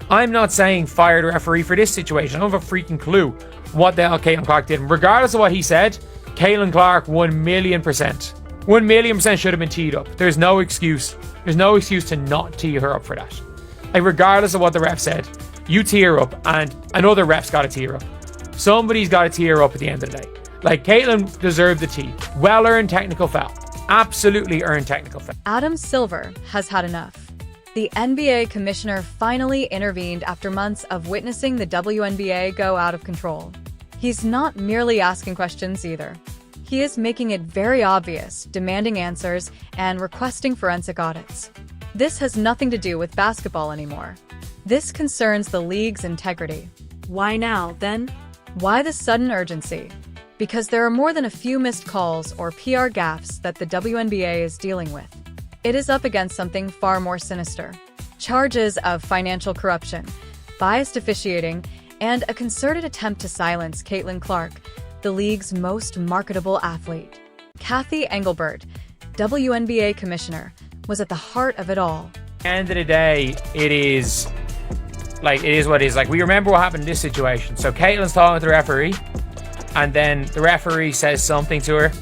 I'm not saying fire the referee for this situation. I don't have a freaking clue what the hell Caitlin Clark did. And regardless of what he said, Caitlin Clark 1,000,000%. 1,000,000% should have been teed up. There's no excuse. There's no excuse to not tee her up for that. Like, regardless of what the ref said, you tee her up, and another ref's got to tee her up. Somebody's got to tee her up at the end of the day. Like, Caitlin deserved the tee. Well-earned technical foul. Absolutely earned technical foul. Adam Silver has had enough. The NBA commissioner finally intervened after months of witnessing the WNBA go out of control. He's not merely asking questions either. He is making it very obvious, demanding answers, and requesting forensic audits. This has nothing to do with basketball anymore. This concerns the league's integrity. Why now, then? Why the sudden urgency? Because there are more than a few missed calls or PR gaffes that the WNBA is dealing with. It is up against something far more sinister. Charges of financial corruption, biased officiating, and a concerted attempt to silence Caitlin Clark, the league's most marketable athlete. Cathy Engelbert, WNBA commissioner, was at the heart of it all. At the end of the day, it is what it is. Like, we remember what happened in this situation. So Caitlin's talking to the referee, and then the referee says something to her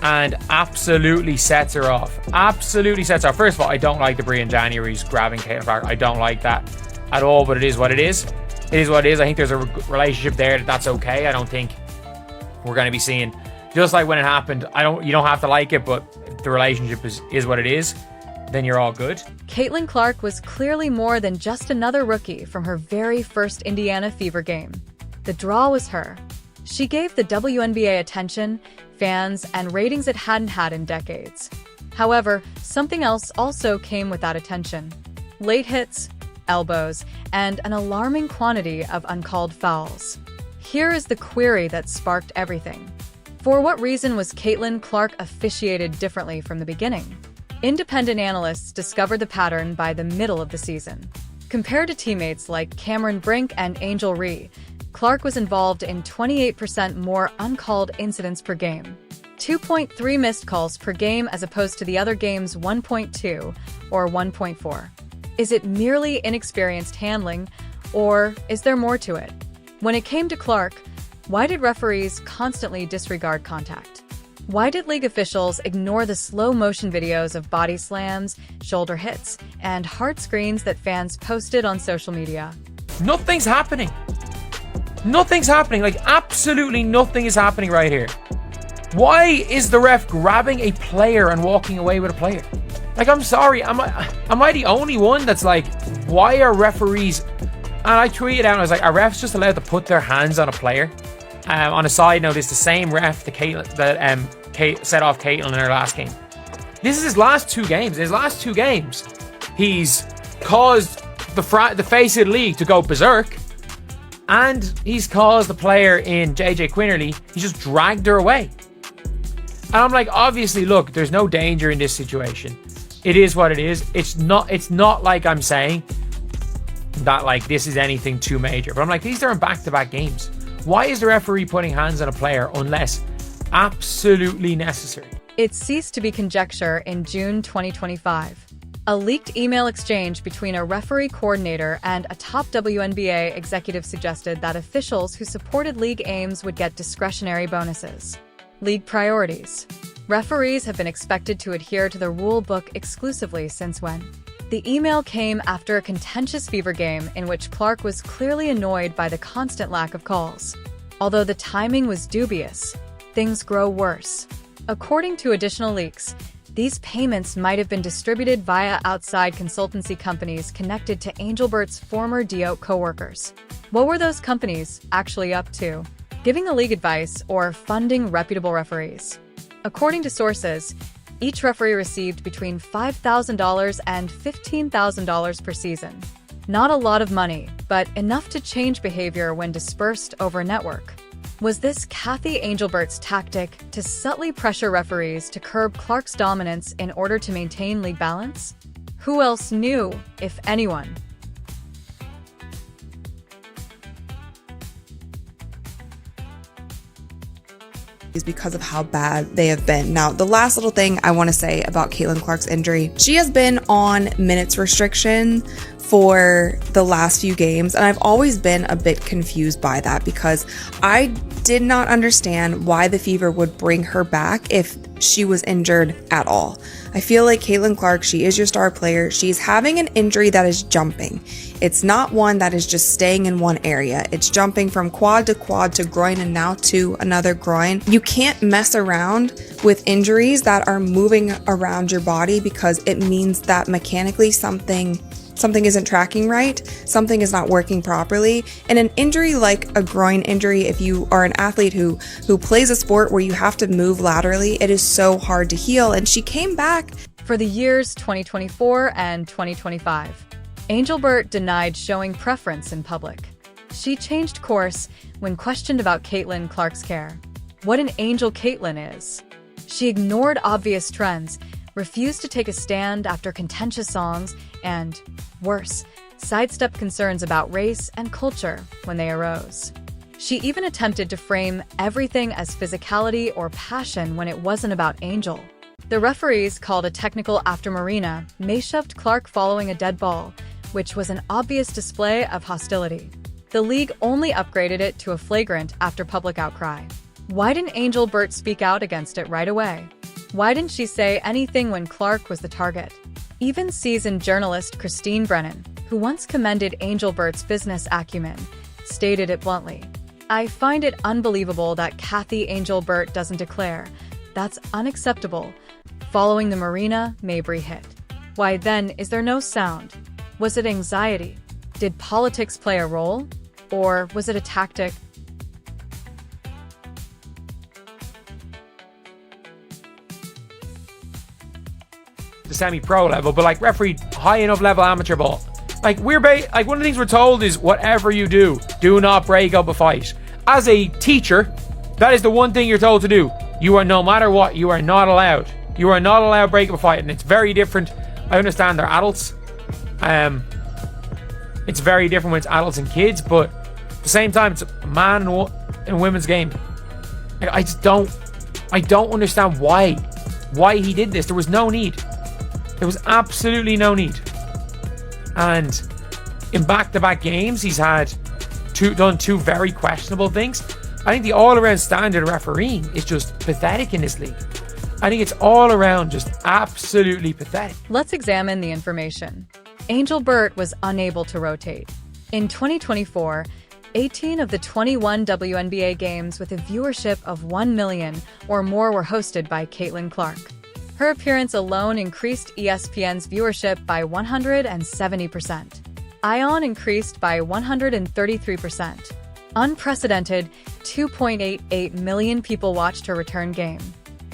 and absolutely sets her off. Absolutely sets her off. First of all, I don't like the Brian January's grabbing Caitlin Clark. I don't like that at all, but it is what it is. It is what it is. I think there's a relationship there that's okay. I don't think we're going to be seeing, just like when it happened, you don't have to like it, but the relationship is what it is. Then you're all good. Caitlin Clark was clearly more than just another rookie from her very first Indiana Fever game. The draw was her. She gave the WNBA attention, fans, and ratings it hadn't had in decades. However, something else also came with that attention. Late hits, elbows, and an alarming quantity of uncalled fouls. Here is the query that sparked everything. For what reason was Caitlin Clark officiated differently from the beginning? Independent analysts discovered the pattern by the middle of the season. Compared to teammates like Cameron Brink and Angel Ree, Clark was involved in 28% more uncalled incidents per game, 2.3 missed calls per game as opposed to the other game's 1.2 or 1.4. Is it merely inexperienced handling, or is there more to it? When it came to Clark, why did referees constantly disregard contact? Why did league officials ignore the slow-motion videos of body slams, shoulder hits, and hard screens that fans posted on social media? Nothing's happening. Nothing's happening. Like, absolutely nothing is happening right here. Why is the ref grabbing a player and walking away with a player? Like, I'm sorry. Am I the only one that's like, why are referees... And I tweeted out, I was like, are refs just allowed to put their hands on a player? On a side note, it's the same ref that set off Caitlin in her last game. This is his last two games. He's caused the face of the league to go berserk. And he's caused the player in JJ Quinterly, he just dragged her away. And I'm like, obviously, look, there's no danger in this situation. It is what it is. It's not like I'm saying that like this is anything too major. But I'm like, these are in back-to-back games. Why is the referee putting hands on a player unless absolutely necessary? It ceased to be conjecture in June 2025. A leaked email exchange between a referee coordinator and a top WNBA executive suggested that officials who supported league aims would get discretionary bonuses. League priorities. Referees have been expected to adhere to the rule book exclusively since when? The email came after a contentious Fever game in which Clark was clearly annoyed by the constant lack of calls. Although the timing was dubious, things grow worse. According to additional leaks, these payments might have been distributed via outside consultancy companies connected to Engelbert's former DOT co-workers. What were those companies actually up to? Giving the league advice or funding reputable referees? According to sources, each referee received between $5,000 and $15,000 per season. Not a lot of money, but enough to change behavior when dispersed over a network. Was this Cathy Engelbert's tactic to subtly pressure referees to curb Clark's dominance in order to maintain league balance? Who else knew, if anyone? Is because of how bad they have been. Now, the last little thing I want to say about Caitlin Clark's injury, she has been on minutes restriction for the last few games, and I've always been a bit confused by that because I did not understand why the Fever would bring her back if she was injured at all. I feel like Caitlin Clark, she is your star player. She's having an injury that is jumping. It's not one that is just staying in one area. It's jumping from quad to groin and now to another groin. You can't mess around with injuries that are moving around your body because it means that mechanically something isn't tracking right, something is not working properly. And an injury like a groin injury, if you are an athlete who plays a sport where you have to move laterally, it is so hard to heal. And she came back. For the years 2024 and 2025, Engelbert denied showing preference in public. She changed course when questioned about Caitlin Clark's care. What an angel Caitlin is. She ignored obvious trends, refused to take a stand after contentious songs, and, worse, sidestepped concerns about race and culture when they arose. She even attempted to frame everything as physicality or passion when it wasn't about Angel. The referees called a technical after Marina May shoved Clark following a dead ball, which was an obvious display of hostility. The league only upgraded it to a flagrant after public outcry. Why didn't Engelbert speak out against it right away? Why didn't she say anything when Clark was the target? Even seasoned journalist Christine Brennan, who once commended Engelbert's business acumen, stated it bluntly. I find it unbelievable that Cathy Engelbert doesn't declare. That's unacceptable. Following the Marina Mabrey hit. Why then is there no sound? Was it anxiety? Did politics play a role? Or was it a tactic? The semi-pro level, but like referee high enough level amateur ball. Like one of the things we're told is whatever you do not break up a fight. As a teacher, that is the one thing you're told to do. You are, no matter what, you are not allowed to break up a fight, and it's very different. I understand they're adults. It's very different when it's adults and kids, but at the same time, it's a man and women's game. I don't understand why he did this. There was no need. There was absolutely no need. And in back-to-back games, he's done two very questionable things. I think the all-around standard of refereeing is just pathetic in this league. I think it's all around just absolutely pathetic. Let's examine the information. Engelbert was unable to rotate. In 2024, 18 of the 21 WNBA games with a viewership of 1 million or more were hosted by Caitlin Clark. Her appearance alone increased ESPN's viewership by 170%. ION increased by 133%. Unprecedented, 2.88 million people watched her return game.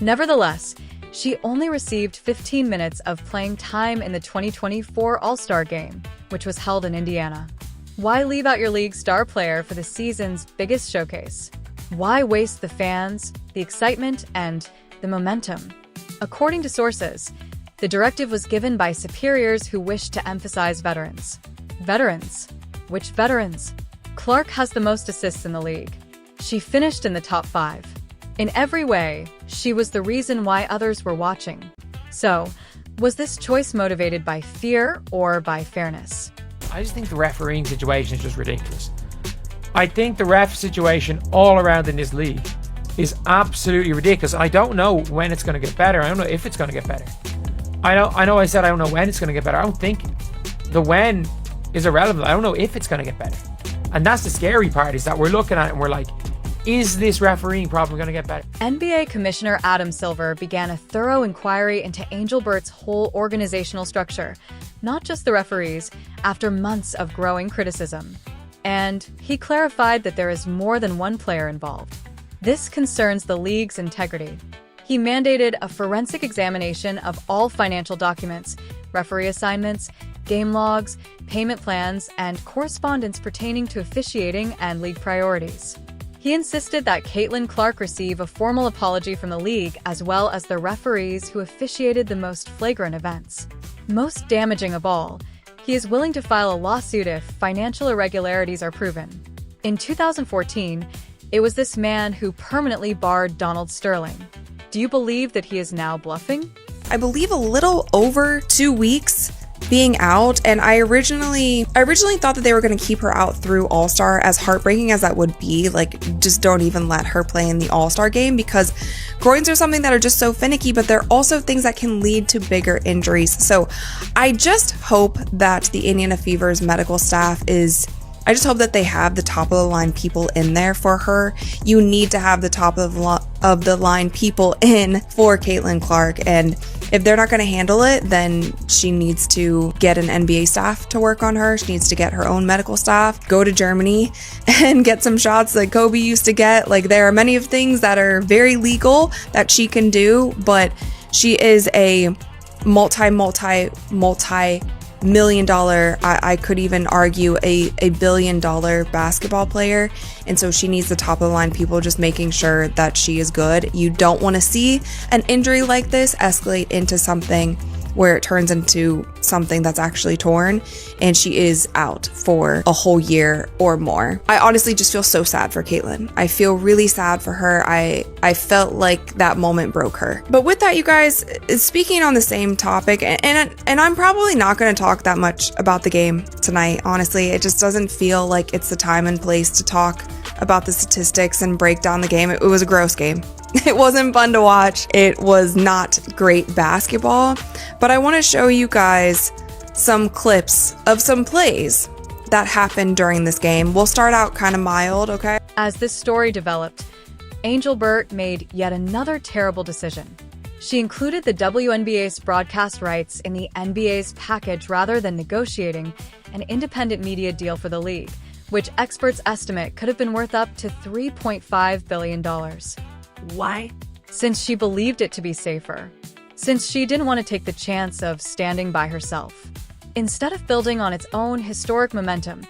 Nevertheless, she only received 15 minutes of playing time in the 2024 All-Star Game, which was held in Indiana. Why leave out your league's star player for the season's biggest showcase? Why waste the fans, the excitement, and the momentum? According to sources, the directive was given by superiors who wished to emphasize veterans. Veterans? Which veterans? Clark has the most assists in the league. She finished in the top 5. In every way, she was the reason why others were watching. So, was this choice motivated by fear or by fairness? I just think the refereeing situation is just ridiculous. I think the ref situation all around in this league is absolutely ridiculous. I don't know when it's going to get better. I don't know if it's going to get better. I know I said I don't know when it's going to get better. I don't think the when is irrelevant. I don't know if it's going to get better. And that's the scary part, is that we're looking at it and we're like, is this refereeing problem going to get better? NBA Commissioner Adam Silver began a thorough inquiry into Engelbert's whole organizational structure, not just the referees, after months of growing criticism. And he clarified that there is more than one player involved. This concerns the league's integrity. He mandated a forensic examination of all financial documents, referee assignments, game logs, payment plans, and correspondence pertaining to officiating and league priorities. He insisted that Caitlin Clark receive a formal apology from the league, as well as the referees who officiated the most flagrant events. Most damaging of all, he is willing to file a lawsuit if financial irregularities are proven. In 2014, it was this man who permanently barred Donald Sterling. Do you believe that he is now bluffing? I believe a little over 2 weeks being out, and I originally thought that they were going to keep her out through All-Star, as heartbreaking as that would be. Like, just don't even let her play in the All-Star game, because groins are something that are just so finicky, but they're also things that can lead to bigger injuries. So I just hope that the Indiana Fever's medical staff I just hope that they have the top of the line people in there for her. You need to have the top of the line people in for Caitlin Clark, and if they're not going to handle it, then she needs to get an NBA staff to work on her. She needs to get her own medical staff, go to Germany and get some shots like Kobe used to get. Like, there are many of things that are very legal that she can do, but she is a multi-million dollar, I could even argue a billion-dollar basketball player, and so she needs the top of the line people just making sure that she is good. You don't want to see an injury like this escalate into something where it turns into something that's actually torn and she is out for a whole year or more. I honestly just feel so sad for Caitlin. I feel really sad for her. I felt like that moment broke her. But with that, you guys, speaking on the same topic, and I'm probably not going to talk that much about the game tonight, honestly. It just doesn't feel like it's the time and place to talk about the statistics and break down the game. It was a gross game. It wasn't fun to watch. It was not great basketball, but I want to show you guys some clips of some plays that happened during this game. We'll start out kind of mild, okay? As this story developed, Engelbert made yet another terrible decision. She included the WNBA's broadcast rights in the NBA's package rather than negotiating an independent media deal for the league, which experts estimate could have been worth up to $3.5 billion. Why? Since she believed it to be safer. Since she didn't want to take the chance of standing by herself. Instead of building on its own historic momentum,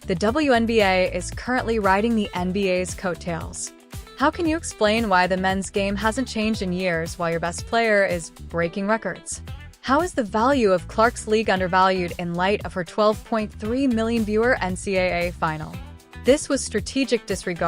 the WNBA is currently riding the NBA's coattails. How can you explain why the men's game hasn't changed in years while your best player is breaking records? How is the value of Clark's league undervalued in light of her 12.3 million viewer NCAA final? This was strategic disregard